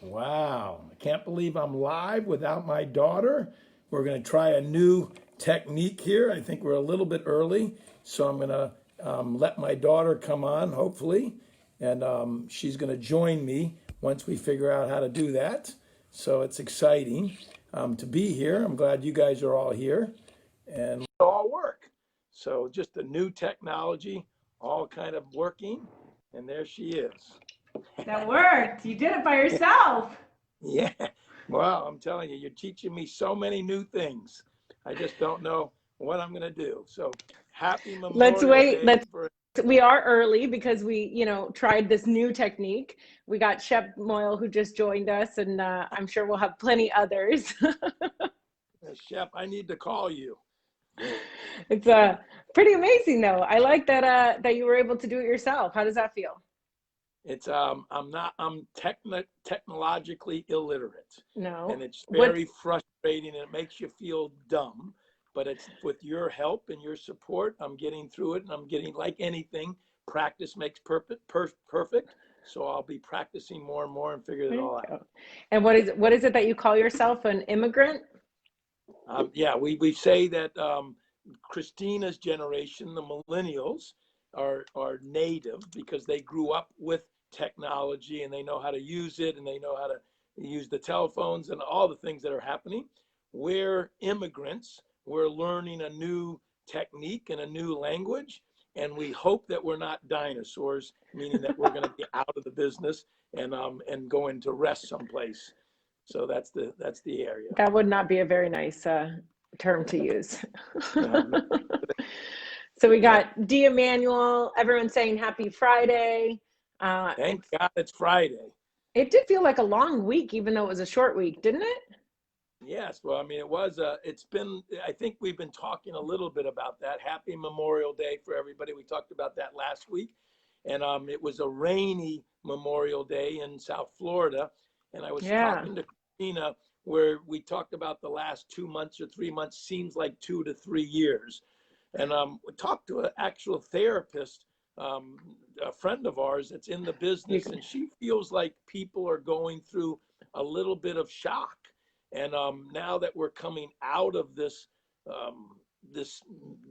Wow, I can't believe I'm live without my daughter. We're going to try a new technique here. I think we're a little bit early, so I'm going to let my daughter come on, hopefully, and she's going to join me once we figure out how to do that. So it's exciting to be here. I'm glad you guys are all here and it all work. So just a new technology, all kind of working, and there she is. That worked. You did it by yourself. Yeah. Well, I'm telling you, you're teaching me so many new things. I just don't know what I'm going to do. So happy Let's Memorial wait. Day Let's for, We are early because we tried this new technique. We got Shep Moyle who just joined us, and I'm sure we'll have plenty others. Shep. I need to call you. It's pretty amazing though. I like that you were able to do it yourself. How does that feel? It's I'm technologically illiterate, and No. it's What very frustrating and it makes you feel dumb. But it's with your help and your support, I'm getting through it, and I'm getting, like anything, practice makes perfect. So I'll be practicing more and more and figure it There you all out. go. And what is it that you call yourself, an immigrant? Yeah, we say that Christina's generation, the millennials, are native because they grew up with technology and they know how to use it and they know how to use the telephones and all the things that are happening. We're immigrants. We're learning a new technique and a new language, and we hope that we're not dinosaurs, meaning that we're going to be out of the business and go into rest someplace. So that's the area. That would not be a very nice term to use. Um, So we yeah. got D. Emmanuel, everyone saying happy Friday. Thank God it's Friday. It did feel like a long week, even though it was a short week, didn't it? Yes, well, I mean, it's been, I think we've been talking a little bit about that. Happy Memorial Day for everybody. We talked about that last week. And it was a rainy Memorial Day in South Florida. And I was Yeah. talking to Christina where we talked about the last 2 months or 3 months seems like 2 to 3 years. And we talked to an actual therapist, um, a friend of ours that's in the You business, can, and she feels like people are going through a little bit of shock. And now that we're coming out of this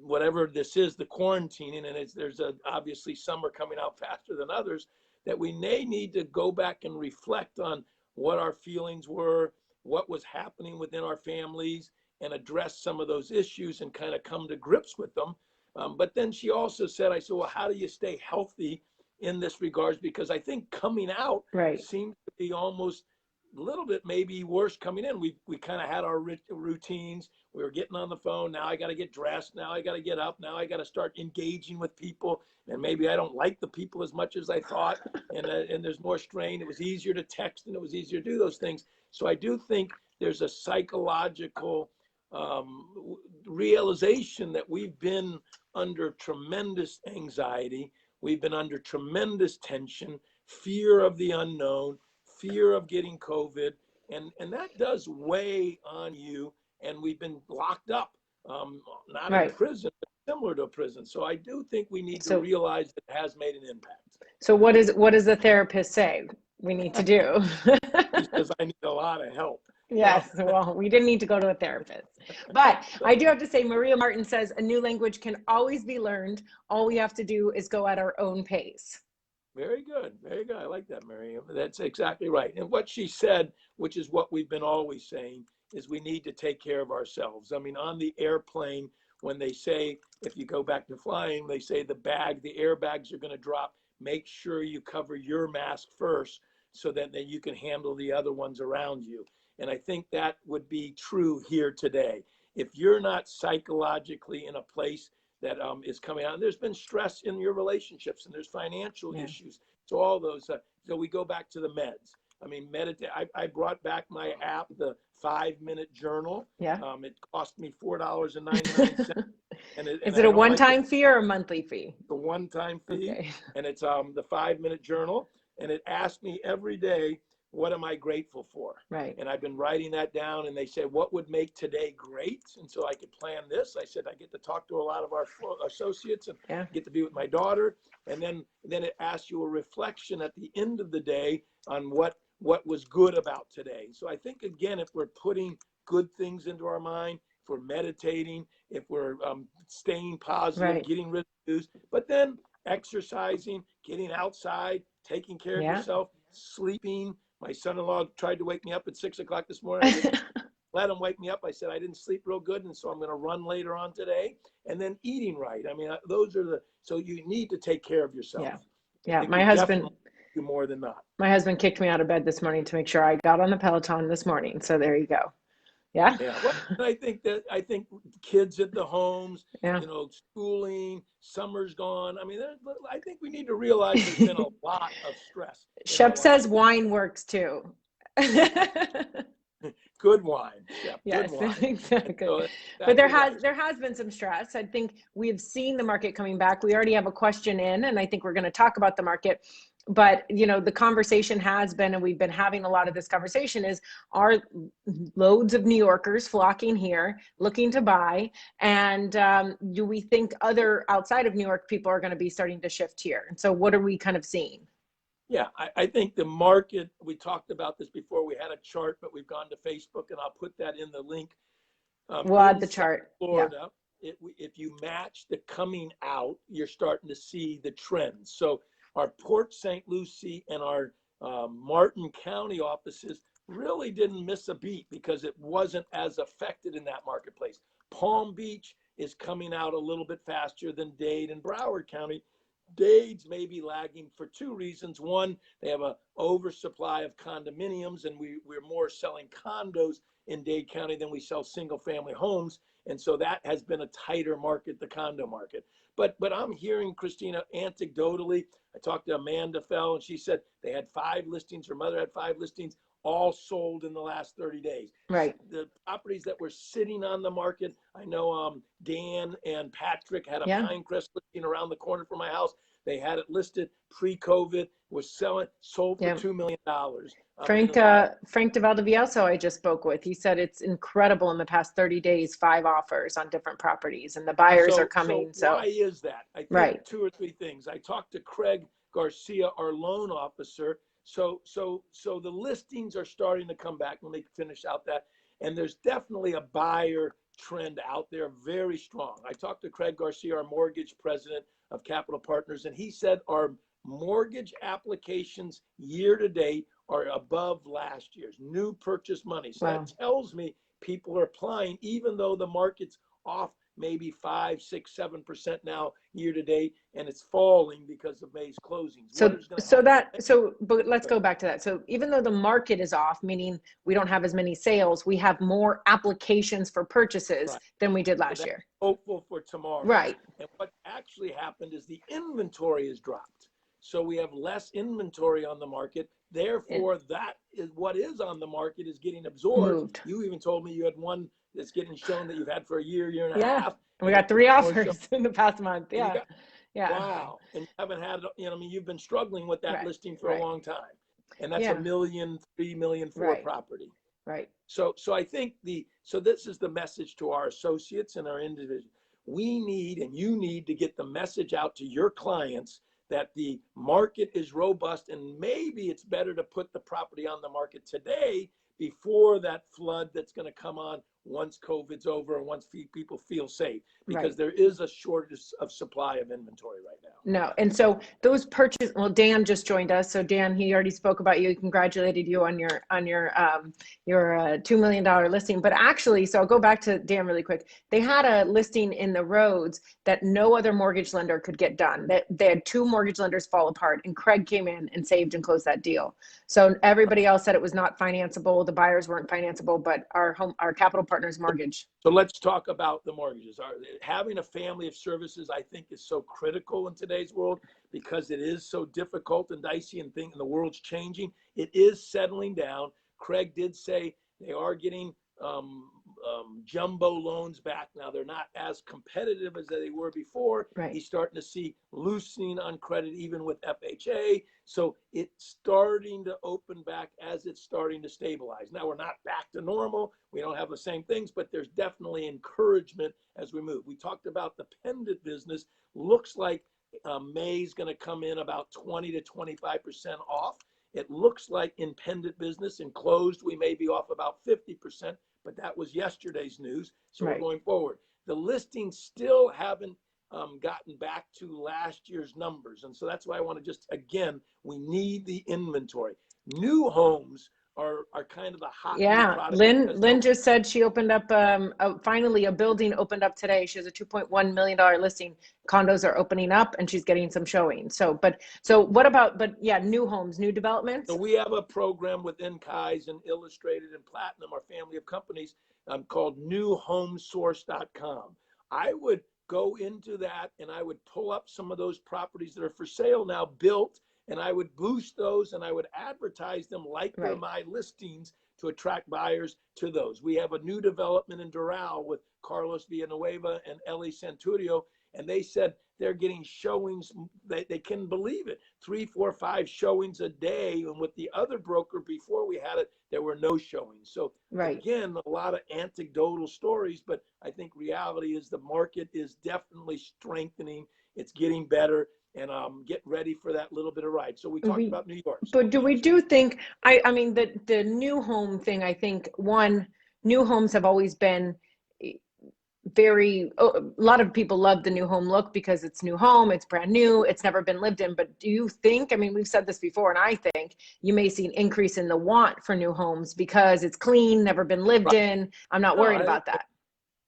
whatever this is, the quarantining, and there's obviously some are coming out faster than others, that we may need to go back and reflect on what our feelings were, what was happening within our families, and address some of those issues and kind of come to grips with them. But then she also said, I said, well, how do you stay healthy in this regards? Because I think coming out right. seems to be almost a little bit maybe worse coming in. We kind of had our routines. We were getting on the phone. Now I got to get dressed. Now I got to get up. Now I got to start engaging with people. And maybe I don't like the people as much as I thought. And there's more strain. It was easier to text and it was easier to do those things. So I do think there's a psychological realization that we've been under tremendous anxiety. We've been under tremendous tension, fear of the unknown, fear of getting COVID, and that does weigh on you. And we've been locked up, not in Right. prison, but similar to a prison. So I do think we need to So realize that it has made an impact. so what does the therapist say we need to do? He says I need a lot of help. Yes, well, we didn't need to go to a therapist. But I do have to say, Maria Martin says a new language can always be learned. All we have to do is go at our own pace. Very good. Very good. I like that, Miriam. That's exactly right. And what she said, which is what we've been always saying, is we need to take care of ourselves. I mean, on the airplane, when they say, if you go back to flying, they say the airbags are going to drop. Make sure you cover your mask first so that you can handle the other ones around you. And I think that would be true here today. If you're not psychologically in a place that is coming out. And there's been stress in your relationships and there's financial Yeah. issues. So all those, so we go back to the meds. I mean, meditate. I brought back my app, the 5 minute journal. Yeah. It cost me $4.99. And Is it I a don't like one-time fee or a monthly fee? the one-time fee. Okay. And it's the 5 minute journal. And it asks me every day, what am I grateful for? Right. And I've been writing that down, and they said, what would make today great? And so I could plan this. I said, I get to talk to a lot of our associates and Yeah. get to be with my daughter. And then it asks you a reflection at the end of the day on what what was good about today. So I think, again, if we're putting good things into our mind, if we're meditating, if we're staying positive, Right. getting rid of news, but then exercising, getting outside, taking care of Yeah. yourself, sleeping. My son-in-law tried to wake me up at 6 o'clock this morning. I didn't let him wake me up. I said, I didn't sleep real good, and so I'm going to run later on today. And then eating right. I mean, those are so you need to take care of yourself. Yeah. I Yeah. think My we husband, definitely do more than not. my husband kicked me out of bed this morning to make sure I got on the Peloton this morning. So there you go. Yeah. Yeah. Well, I think kids at the homes, Yeah. schooling, summer's gone. I mean, I think we need to realize there's been a lot of stress in our Shep says lives. wine works too. Good wine, Shep. Good Yes, wine. exactly. So But exactly right. there has been some stress. I think we have seen the market coming back. We already have a question in, and I think we're going to talk about the market. But the conversation has been, and we've been having a lot of this conversation, is are loads of New Yorkers flocking here looking to buy, and do we think other outside of New York people are going to be starting to shift here? And so, what are we kind of seeing? Yeah, I think the market, we talked about this before. We had a chart, but we've gone to Facebook, and I'll put that in the link. We'll add In the South chart. Yeah. Florida, if you match the coming out, you're starting to see the trends. So our Port St. Lucie and our Martin County offices really didn't miss a beat because it wasn't as affected in that marketplace. Palm Beach is coming out a little bit faster than Dade and Broward County. Dade's may be lagging for two reasons. One, they have an oversupply of condominiums, and we're more selling condos in Dade County than we sell single family homes. And so that has been a tighter market, the condo market. But I'm hearing, Christina, anecdotally, I talked to Amanda Fell, and she said they had 5 listings. Her mother had 5 listings, all sold in the last 30 days. Right. The properties that were sitting on the market, I know Dan and Patrick had a Yeah. Pinecrest listing around the corner from my house. They had it listed pre-COVID, was sold for Yeah. $2 million. Frank DeValdivieso I just spoke with. He said it's incredible in the past 30 days, 5 offers on different properties, and the buyers are coming. So why is that? I think right. 2 or 3 things. I talked to Craig Garcia, our loan officer. So the listings are starting to come back. Let me finish out that. And there's definitely a buyer trend out there, very strong. I talked to Craig Garcia, our mortgage president of Capital Partners, and he said our mortgage applications year to date are above last year's new purchase money. So Wow. that tells me people are applying, even though the market's off maybe 5, 6, 7% now year to date, and it's falling because of May's closings. But let's go back to that. So even though the market is off, meaning we don't have as many sales, we have more applications for purchases Right. than we did last year. Hopeful for tomorrow. Right. And what actually happened is the inventory has dropped. So we have less inventory on the market. Therefore, that is what is on the market is getting absorbed. Moved. You even told me you had one that's getting shown that you've had for a year and a half. We got 3 offers in the past month. Yeah. Wow. And you haven't had, you've been struggling with that listing for a long time. And that's $1 million, $3 million for property. Right. So I think this is the message to our associates and our individuals. We need, and you need to get the message out to your clients that the market is robust, and maybe it's better to put the property on the market today before that flood that's going to come on once COVID's over and once people feel safe, because there is a shortage of supply of inventory right now. No. And so those purchases, well, Dan just joined us. So Dan, he already spoke about you. He congratulated you on your $2 million listing. But actually, so I'll go back to Dan really quick. They had a listing in the roads that no other mortgage lender could get done. They had 2 mortgage lenders fall apart, and Craig came in and saved and closed that deal. So everybody else said it was not financeable. The buyers weren't financeable, but our Capital Partners mortgage. So let's talk about the mortgages. Having a family of services, I think, is so critical in today's world because it is so difficult and dicey and the world's changing. It is settling down. Craig did say they are getting jumbo loans back now. They're not as competitive as they were before. Right. He's starting to see loosening on credit even with FHA. So it's starting to open back as it's starting to stabilize. Now we're not back to normal. We don't have the same things, but there's definitely encouragement as we move. We talked about the pendant business. Looks like May's going to come in about 20 to 25% off. It looks like in pendant business and closed, we may be off about 50%, but that was yesterday's news. So we're Right. going forward. The listings still haven't gotten back to last year's numbers. And so that's why I want to just, again, we need the inventory. New homes are kind of the hot new Yeah, product. Lynn just said she opened up finally a building opened up today. She has a $2.1 million listing. Condos are opening up and she's getting some showing. So what about, but yeah, new homes, new developments? So we have a program within Kai's and Illustrated and Platinum, our family of companies, called newhomesource.com. I would go into that and I would pull up some of those properties that are for sale now, built, and I would boost those and I would advertise them like they're Right. my listings to attract buyers to those. We have a new development in Doral with Carlos Villanueva and Ellie Santurio, and they said they're getting showings. They couldn't believe it. 3, 4, 5 showings a day. And with the other broker before we had it, there were no showings. So Right. again, a lot of anecdotal stories, but I think reality is the market is definitely strengthening. It's getting better, and get ready for that little bit of ride. So we talked about New York. So But do we do think, I mean, the new home thing, I think new homes have always been a lot of people love the new home look because it's new home, it's brand new, it's never been lived in. But do you think, I mean, we've said this before, and I think you may see an increase in the want for new homes because it's clean, never been lived in. I'm not worried about that.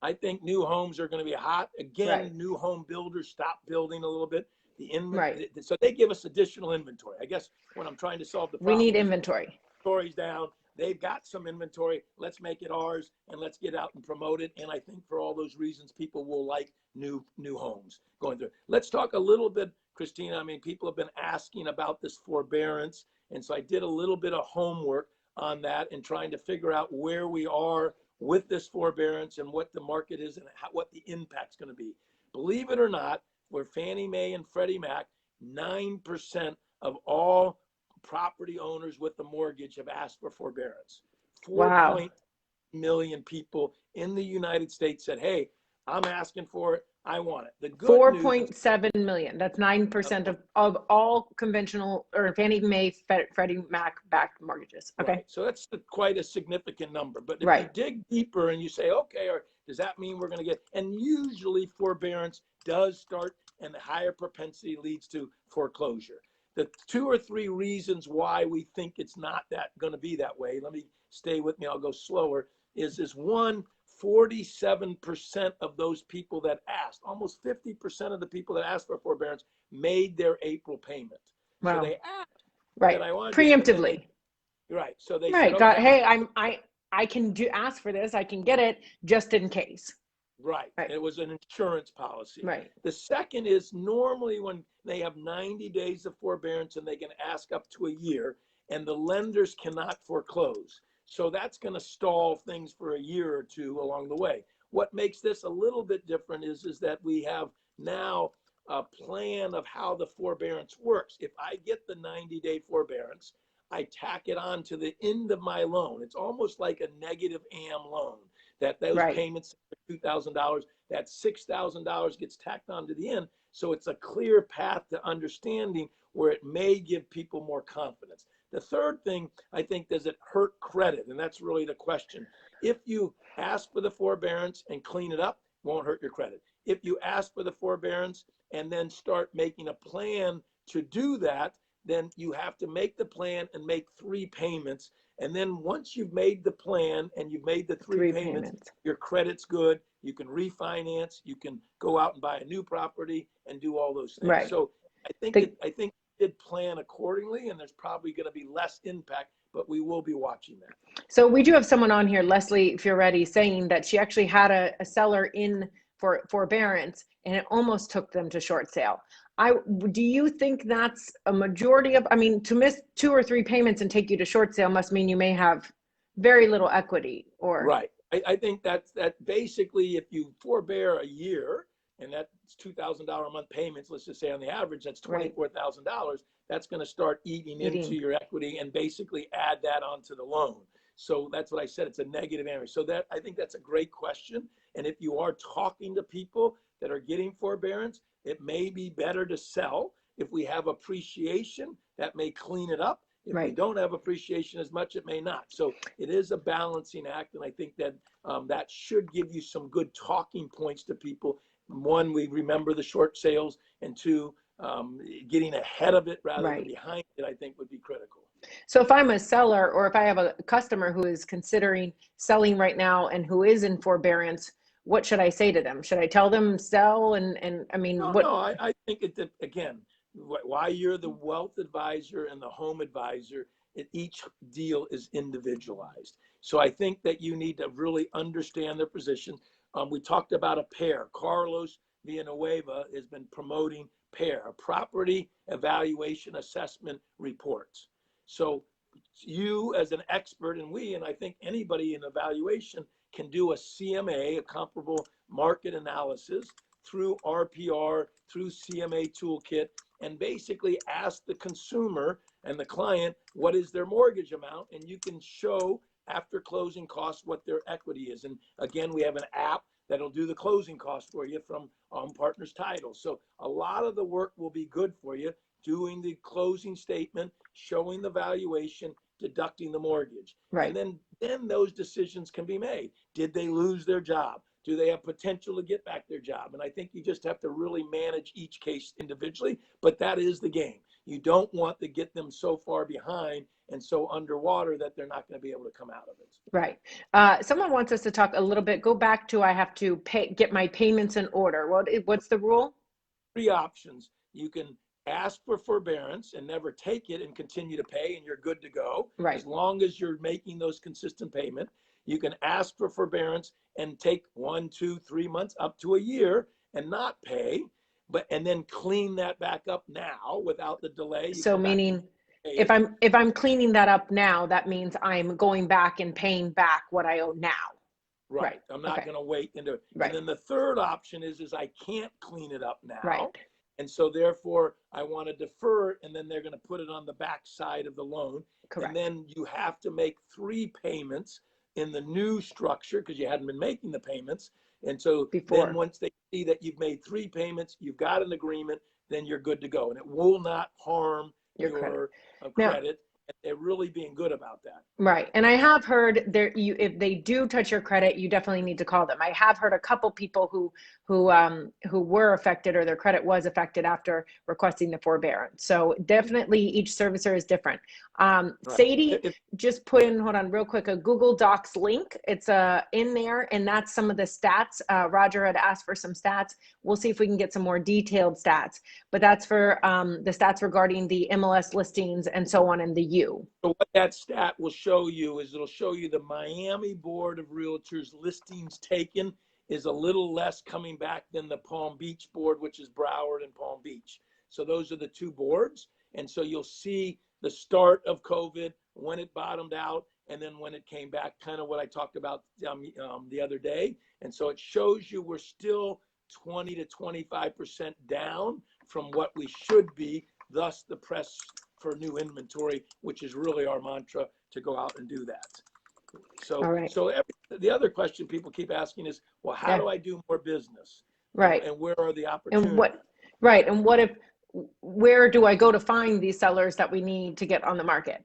I think new homes are going to be hot. Again, Right. new home builders stop building a little bit. Right. So they give us additional inventory. I guess when I'm trying to solve the We problem need is inventory. inventory's down. They've got some inventory. Let's make it ours and let's get out and promote it. And I think for all those reasons, people will like new homes going through. Let's talk a little bit, Christina. I mean, people have been asking about this forbearance. And so I did a little bit of homework on that and trying to figure out where we are with this forbearance and what the market is and what the impact's going to be. Believe it or not, where Fannie Mae and Freddie Mac, 9% of all property owners with the mortgage have asked for forbearance. 4 Wow. million people in the United States said, hey, I'm asking for it. I want it. The good news is 4.7 million. That's 9% of all conventional or Fannie Mae, Freddie Mac backed mortgages. Okay. Right. So that's quite a significant number. But if you Right. dig deeper and you say, okay, or does that mean we're going to get, and usually forbearance does start and the higher propensity leads to foreclosure. The 2 or 3 reasons why we think it's not that going to be that way, let me stay with me, I'll go slower, is one, 47% of those people that asked, almost 50% of the people that asked for forbearance made their April payment. Wow. So they asked. Right. Preemptively. Right. So they Right. said, Got, okay, hey, I can ask for this. I can get it just in case. right. It was an insurance policy. Right. The second is normally when they have 90 days of forbearance and they can ask up to a year and the lenders cannot foreclose. So that's going to stall things for a year or two along the way. What makes this a little bit different is that we have now a plan of how the forbearance works. If I get the 90-day forbearance, I tack it on to the end of my loan. It's almost like a negative AM loan that those payments are $2,000, that $6,000 gets tacked on to the end. So it's a clear path to understanding where it may give people more confidence. The third thing, I think, does it hurt credit? And that's really the question. If you ask for the forbearance and clean it up, won't hurt your credit. If you ask for the forbearance and then start making a plan to do that, then you have to make the plan and make 3 payments. And then once you've made the plan and you've made the 3 payments, your credit's good. You can refinance. You can go out and buy a new property and do all those things. Right. So I think it did plan accordingly, and there's probably going to be less impact, but we will be watching that. So we do have someone on here, Leslie Fioretti, saying that she actually had a seller in for forbearance and it almost took them to short sale. Do you think that's a majority of, I mean, to miss 2 or 3 payments and take you to short sale must mean you may have very little equity or. Right. I think that basically if you forbear a year and that's $2,000 a month payments, let's just say on the average, that's $24,000. That's going to start eating into your equity and basically add that onto the loan. So that's what I said. It's a negative average. So that I think that's a great question. And if you are talking to people that are getting forbearance, it may be better to sell. If we have appreciation, that may clean it up. If we Right. don't have appreciation as much, it may not. So it is a balancing act. And I think that that should give you some good talking points to people. One, we remember the short sales, and two, getting ahead of it rather than Right. behind it, I think would be critical. So if I'm a seller, or if I have a customer who is considering selling right now and who is in forbearance, what should I say to them? Should I tell them sell? And I mean, No, what? no, I think again, why you're the wealth advisor and the home advisor, each deal is individualized. So I think that you need to really understand their position. We talked about a pair. Carlos Villanueva has been promoting pair, property evaluation assessment reports. So you as an expert, and I think anybody in evaluation can do a CMA, a comparable market analysis, through RPR, through CMA toolkit, and basically ask the consumer and the client what is their mortgage amount, and you can show after closing costs what their equity is. And again, we have an app that'll do the closing cost for you from Partners Title. So a lot of the work will be good for you, doing the closing statement, showing the valuation, deducting the mortgage. Right. And then those decisions can be made. Did they lose their job? Do they have potential to get back their job? And I think you just have to really manage each case individually, but that is the game. You don't want to get them so far behind and so underwater that they're not going to be able to come out of it. Right. Someone wants us to talk a little bit, go back to, I have to get my payments in order. What's the rule? 3 options. You can ask for forbearance and never take it and continue to pay, and you're good to go. Right. As long as you're making those consistent payment. You can ask for forbearance and take 1, 2, 3 months up to a year and not pay, and then clean that back up now without the delay. So meaning if I'm cleaning that up now, that means I'm going back and paying back what I owe now. Right. I'm not going to wait into it. Right. And then the third option is I can't clean it up now. Right. And so therefore I want to defer it, and then they're going to put it on the back side of the loan. Correct. And then you have to make 3 payments in the new structure because you hadn't been making the payments. And so then once they see that you've made 3 payments, you've got an agreement, then you're good to go. And it will not harm your credit. And they're really being good about that. Right. And I have heard if they do touch your credit, you definitely need to call them. I have heard a couple people who were affected, or their credit was affected after requesting the forbearance. So definitely each servicer is different. Sadie just put in, hold on real quick, a Google Docs link. It's in there, and that's some of the stats. Roger had asked for some stats. We'll see if we can get some more detailed stats, but that's for the stats regarding the MLS listings and so on in the U. So what that stat will show you is it'll show you the Miami Board of Realtors listings taken is a little less coming back than the Palm Beach board, which is Broward and Palm Beach. So those are the 2 boards. And so you'll see the start of COVID, when it bottomed out, and then when it came back, kind of what I talked about the other day. And so it shows you we're still 20 to 25% down from what we should be, thus the press for new inventory, which is really our mantra, to go out and do that. So, the other question people keep asking is, well, how do I do more business? Right. And where are the opportunities? And where do I go to find these sellers that we need to get on the market?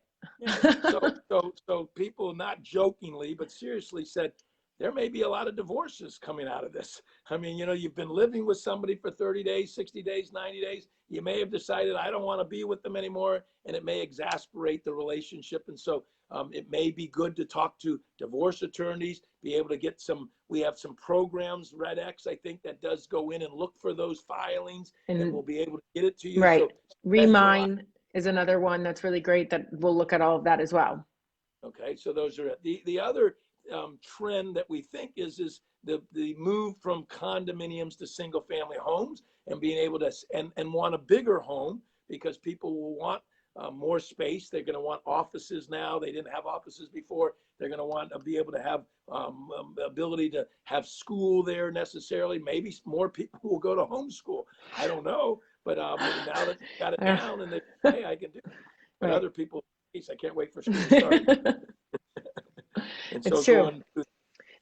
So people, not jokingly, but seriously, said, there may be a lot of divorces coming out of this. I mean, you've been living with somebody for 30 days, 60 days, 90 days. You may have decided, I don't want to be with them anymore, and it may exasperate the relationship. And so it may be good to talk to divorce attorneys, be able to get we have some programs, Red X, I think, that does go in and look for those filings, and we'll be able to get it to you. Right. So Remine is another one that's really great that we'll look at all of that as well. Okay, so those are it. The other trend that we think is the move from condominiums to single family homes, and being able to and want a bigger home, because people will want more space. They're going to want offices now. They didn't have offices before. They're going to want to be able to have ability to have school there necessarily. Maybe more people will go to homeschool. I don't know, but now that they've got it down and they say, hey, I can do it. But other people, I can't wait for school to start. And so it's true.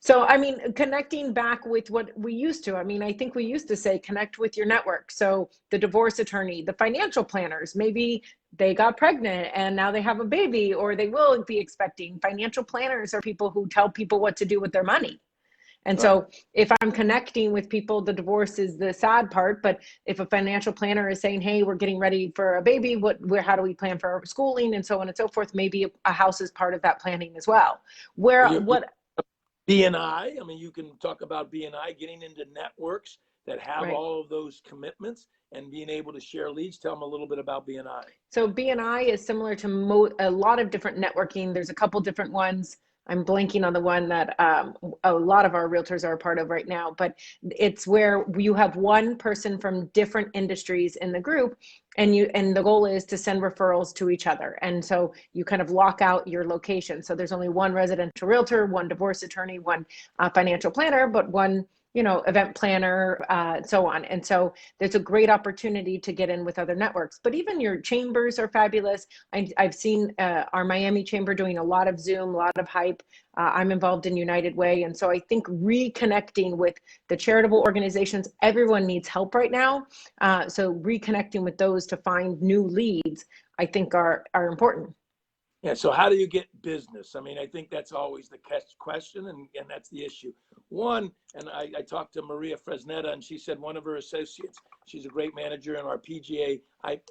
So, I mean, connecting back with what we used to, I think we used to say, connect with your network. So the divorce attorney, the financial planners, maybe they got pregnant and now they have a baby, or they will be expecting. Financial planners are people who tell people what to do with their money. And Right. so if I'm connecting with people, the divorce is the sad part. But if a financial planner is saying, hey, we're getting ready for a baby, how do we plan for our schooling and so on and so forth? Maybe a house is part of that planning as well. Well, BNI, I mean, you can talk about BNI, getting into networks that have Right. all of those commitments and being able to share leads. Tell them a little bit about BNI. So BNI is similar to a lot of different networking. There's a couple different ones. I'm blanking on the one that a lot of our realtors are a part of right now, but it's where you have one person from different industries in the group, and the goal is to send referrals to each other. And so you kind of lock out your location. So there's only one residential realtor, one divorce attorney, one financial planner, but one event planner, so on. And so there's a great opportunity to get in with other networks. But even your chambers are fabulous. I've seen our Miami chamber doing a lot of Zoom, a lot of hype. I'm involved in United Way. And so I think reconnecting with the charitable organizations, everyone needs help right now. So reconnecting with those to find new leads, I think are important. Yeah, so how do you get business? I mean, I think that's always the question, and that's the issue. One, and I talked to Maria Fresnetta, and she said one of her associates, she's a great manager in our PGA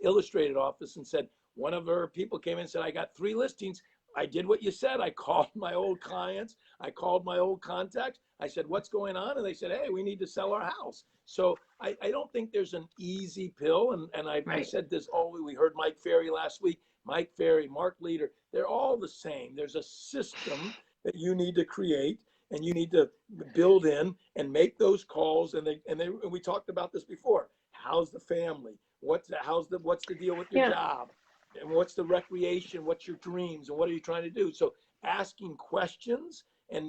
Illustrated office, and said one of her people came in and said, I got 3 listings. I did what you said. I called my old clients. I called my old contacts. I said, what's going on? And they said, hey, we need to sell our house. So I don't think there's an easy pill. And I said this always. We heard Mike Ferry last week. Mike Ferry, Mark Leader, they're all the same. There's a system that you need to create, and you need to build in and make those calls. And we talked about this before. How's the family? What's the deal with your job? And what's the recreation? What's your dreams? And what are you trying to do? So asking questions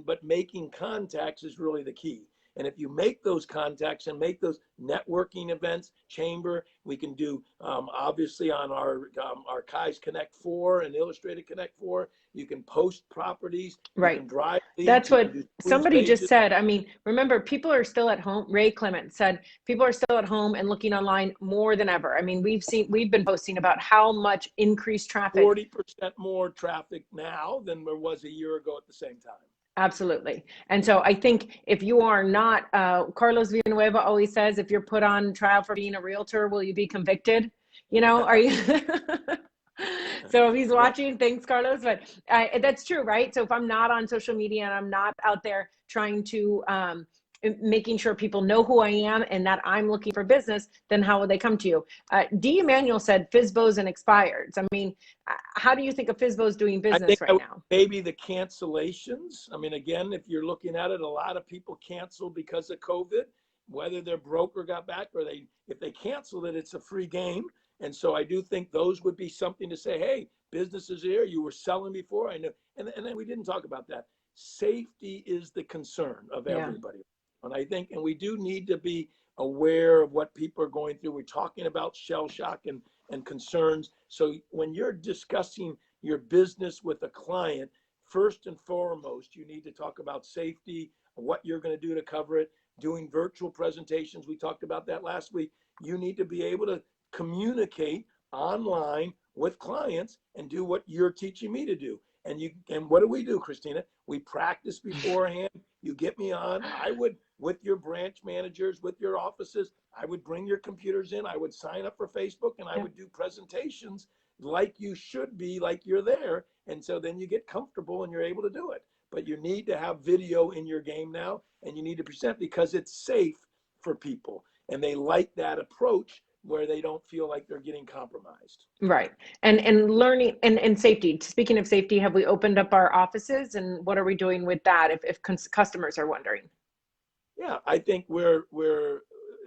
but making contacts is really the key. And if you make those contacts and make those networking events, chamber, we can do obviously on our Kai's Connect 4 and Illustrated Connect 4, you can post properties, Right. you can drive leads, That's what somebody pages. just said. I mean, remember, people are still at home. Ray Clement said people are still at home and looking online more than ever. I mean, we've been posting about how much increased traffic. 40% more traffic now than there was a year ago at the same time. Absolutely. And so I think if you are not, Carlos Villanueva always says, if you're put on trial for being a realtor, will you be convicted? Are you? So if he's watching, thanks, Carlos. But that's true, right? So if I'm not on social media and I'm not out there trying to, making sure people know who I am and that I'm looking for business, then how will they come to you? D. Emanuel said FSBOs and expireds. I mean, how do you think of FSBOs doing business right now? Maybe the cancellations. I mean, again, if you're looking at it, a lot of people canceled because of COVID, whether their broker got back or if they canceled it, it's a free game. And so I do think those would be something to say, hey, business is here. You were selling before. I know. And then we didn't talk about that. Safety is the concern of everybody. And I think, and we do need to be aware of what people are going through. We're talking about shell shock and concerns. So when you're discussing your business with a client, first and foremost, you need to talk about safety, what you're going to do to cover it, doing virtual presentations. We talked about that last week. You need to be able to communicate online with clients and do what you're teaching me to do. And what do we do, Christina? We practice beforehand. You get me on. I would, with your branch managers, with your offices, I would bring your computers in. I would sign up for Facebook, and I would do presentations like you should be, like you're there. And so then you get comfortable and you're able to do it. But you need to have video in your game now, and you need to present because it's safe for people. And they like that approach where they don't feel like they're getting compromised. Right. And learning and safety. Speaking of safety, have we opened up our offices, and what are we doing with that if customers are wondering? Yeah, I think we're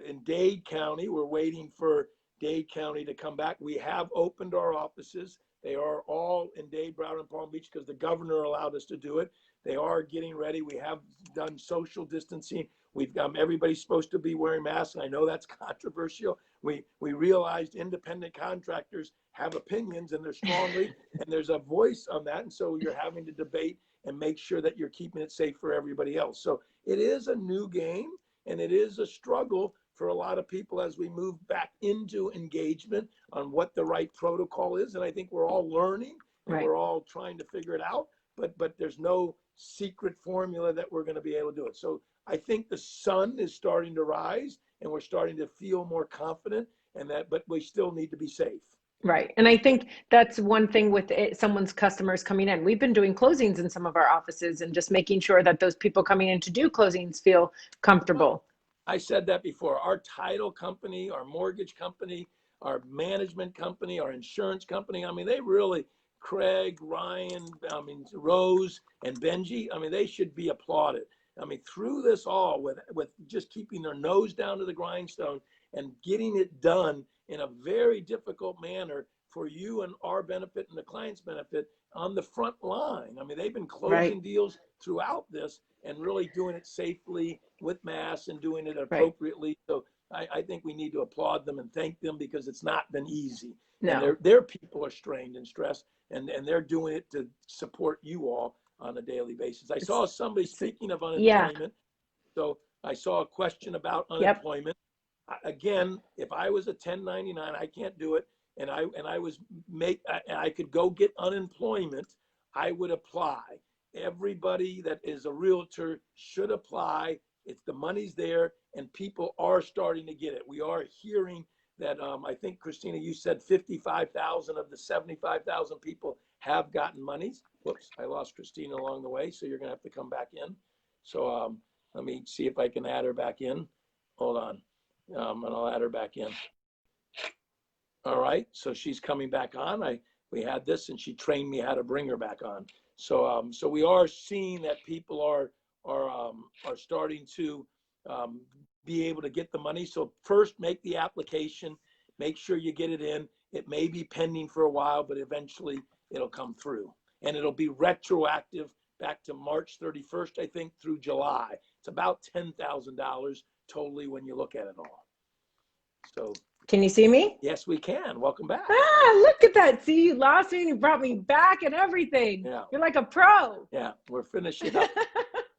in Dade County. We're waiting for Dade County to come back. We have opened our offices. They are all in Dade, Broward, and Palm Beach because the governor allowed us to do it. They are getting ready. We have done social distancing. We've everybody's supposed to be wearing masks. I know that's controversial. We realized independent contractors have opinions and they're strongly, and there's a voice on that. And so you're having to debate and make sure that you're keeping it safe for everybody else. So it is a new game, and it is a struggle for a lot of people as we move back into engagement on what the right protocol is. And I think we're all learning and Right. we're all trying to figure it out, but there's no secret formula that we're going to be able to do it. So I think the sun is starting to rise and we're starting to feel more confident but we still need to be safe. Right. And I think that's one thing with someone's customers coming in. We've been doing closings in some of our offices and just making sure that those people coming in to do closings feel comfortable. I said that before. Our title company, our mortgage company, our management company, our insurance company, I mean, they really, Craig, Ryan, Rose, and Benji, I mean, they should be applauded. I mean, through this all, with just keeping their nose down to the grindstone and getting it done in a very difficult manner for you and our benefit and the client's benefit on the front line. I mean, they've been closing deals throughout this and really doing it safely with masks and doing it appropriately. So I think we need to applaud them and thank them because it's not been easy. No. And their people are strained and stressed, and they're doing it to support you all on a daily basis. I saw somebody speaking of unemployment. So I saw a question about unemployment. Again, if I was a 1099, I can't do it, and I could go get unemployment, I would apply. Everybody that is a realtor should apply. It's the money's there, and people are starting to get it. We are hearing that. I think Christina, you said 55,000 of the 75,000 people have gotten monies. Whoops, I lost Christina along the way, so you're gonna have to come back in. So let me see if I can add her back in. Hold on. And I'll add her back in. All right, so she's coming back on. We had this, and she trained me how to bring her back on. So so we are seeing that people are starting to be able to get the money. So first, make the application. Make sure you get it in. It may be pending for a while, but eventually it'll come through, and it'll be retroactive back to March 31st, I think, through July. It's about $10,000 totally when you look at it all. So can you see me? Yes, we can. Welcome back. Look at that. See, you lost me and you brought me back and everything. Yeah. You're like a pro. Yeah, we're finishing up.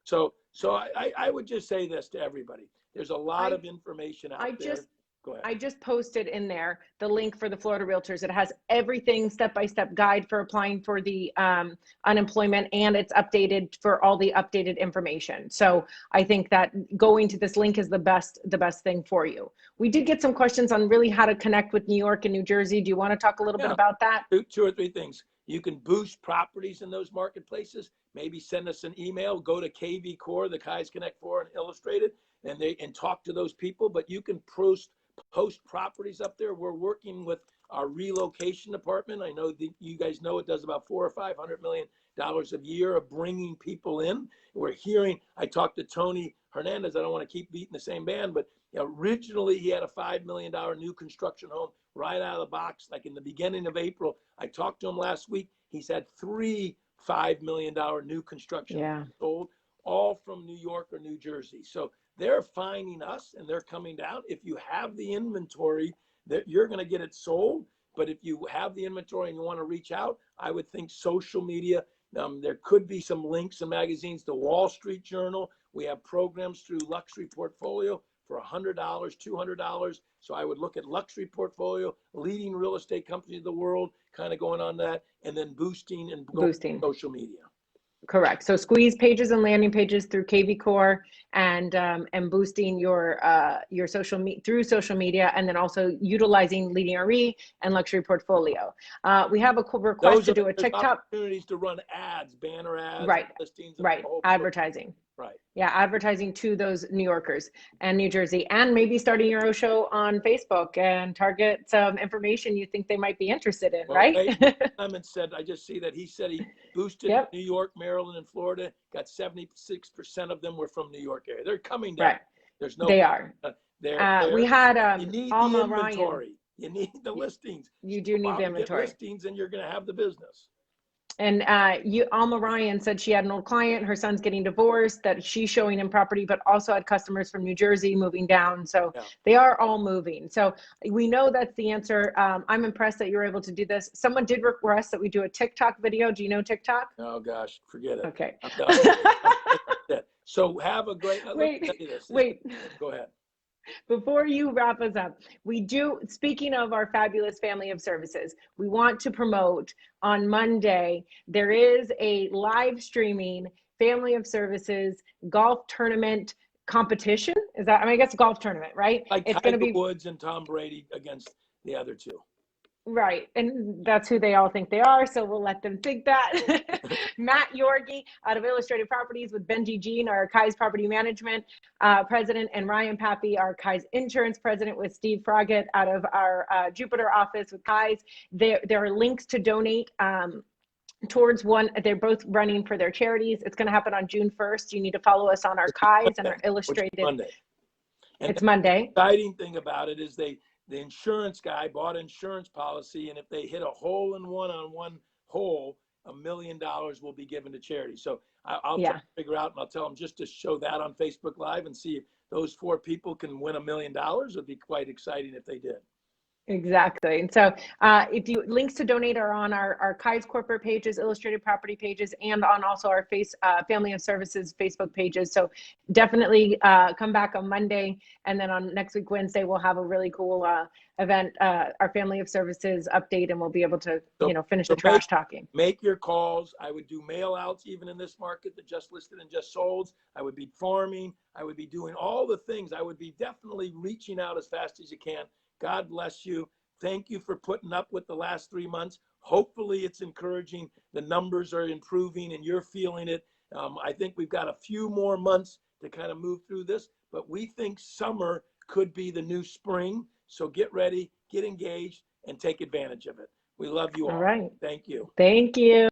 So I would just say this to everybody. There's a lot of information out there. Go ahead. I just posted in there the link for the Florida Realtors. It has everything step-by-step guide for applying for the unemployment, and it's updated for all the updated information. So I think that going to this link is the best thing for you. We did get some questions on really how to connect with New York and New Jersey. Do you want to talk a little bit about that? Two or three things. You can boost properties in those marketplaces. Maybe send us an email. Go to KV Core, the Kai's Connect 4 and Illustrated, and talk to those people. But you can post properties up there. We're working with our relocation department. I know that you guys know it does about $400 or $500 million a year of bringing people in. We're hearing, I talked to Tony Hernandez. I don't want to keep beating the same band, but originally he had a $5 million new construction home right out of the box, like in the beginning of April. I talked to him last week. He's had 3 $5 million new construction sold, all from New York or New Jersey. So they're finding us and they're coming down. If you have the inventory, that you're going to get it sold. But if you have the inventory and you want to reach out, I would think social media. There could be some links in magazines. The Wall Street Journal. We have programs through Luxury Portfolio for $100, $200. So I would look at Luxury Portfolio, leading real estate companies of the world, kind of going on that, and then boosting social media. Correct. So squeeze pages and landing pages through KV Core and boosting your through social media, and then also utilizing Leading RE and Luxury Portfolio. We have a request to do a TikTok. Opportunities to run ads, banner ads, listings, advertising. Right. Yeah, advertising to those New Yorkers and New Jersey, and maybe starting your own show on Facebook and target some information you think they might be interested in, right? Clement said, I just see that he said he boosted New York, Maryland, and Florida. Got 76% of them were from New York area. They're coming down. Right. There's no. They are. We had you need Alma the inventory. Ryan. You need the listings. You do need the inventory. Get listings, and you're going to have the business. And Alma Ryan said she had an old client, her son's getting divorced, that she's showing in property, but also had customers from New Jersey moving down. So they are all moving. So we know that's the answer. I'm impressed that you're able to do this. Someone did request that we do a TikTok video. Do you know TikTok? Oh gosh, forget it. Okay. I'm done. So have a great, wait. Go ahead. Before you wrap us up, we do, speaking of our fabulous family of services, we want to promote on Monday, there is a live streaming family of services golf tournament competition. Is that, I mean, I guess golf tournament, right? Like It's going to Tiger be, Woods and Tom Brady against the other two. right. And that's who they all think they are. So we'll let them think that. Matt Yorgi out of Illustrated Properties with Benji Jean, our Kai's Property Management president, and Ryan Pappy, our Kai's Insurance president, with Steve Froggatt out of our Jupiter office with Kai's. There are links to donate towards one. They're both running for their charities. It's going to happen on June 1st. You need to follow us on our Kai's and our Illustrated. Monday. And it's Monday. The exciting thing about it is the insurance guy bought insurance policy, and if they hit a hole in one on one hole, $1 million will be given to charity. So I'll try to figure out, and I'll tell them just to show that on Facebook Live and see if those 4 people can win $1 million. It'd be quite exciting if they did. Exactly. And so if you, links to donate are on our Kai's corporate pages, Illustrated Property pages, and on also our Family of Services Facebook pages. So definitely come back on Monday. And then on next week, Wednesday, we'll have a really cool event, our Family of Services update, and we'll be able to, finish the trash talking. Make your calls. I would do mail outs even in this market that just listed and just sold. I would be farming. I would be doing all the things. I would be definitely reaching out as fast as you can. God bless you. Thank you for putting up with the last 3 months. Hopefully it's encouraging. The numbers are improving and you're feeling it. I think we've got a few more months to kind of move through this, but we think summer could be the new spring. So get ready, get engaged, and take advantage of it. We love you all. All right. Thank you. Thank you.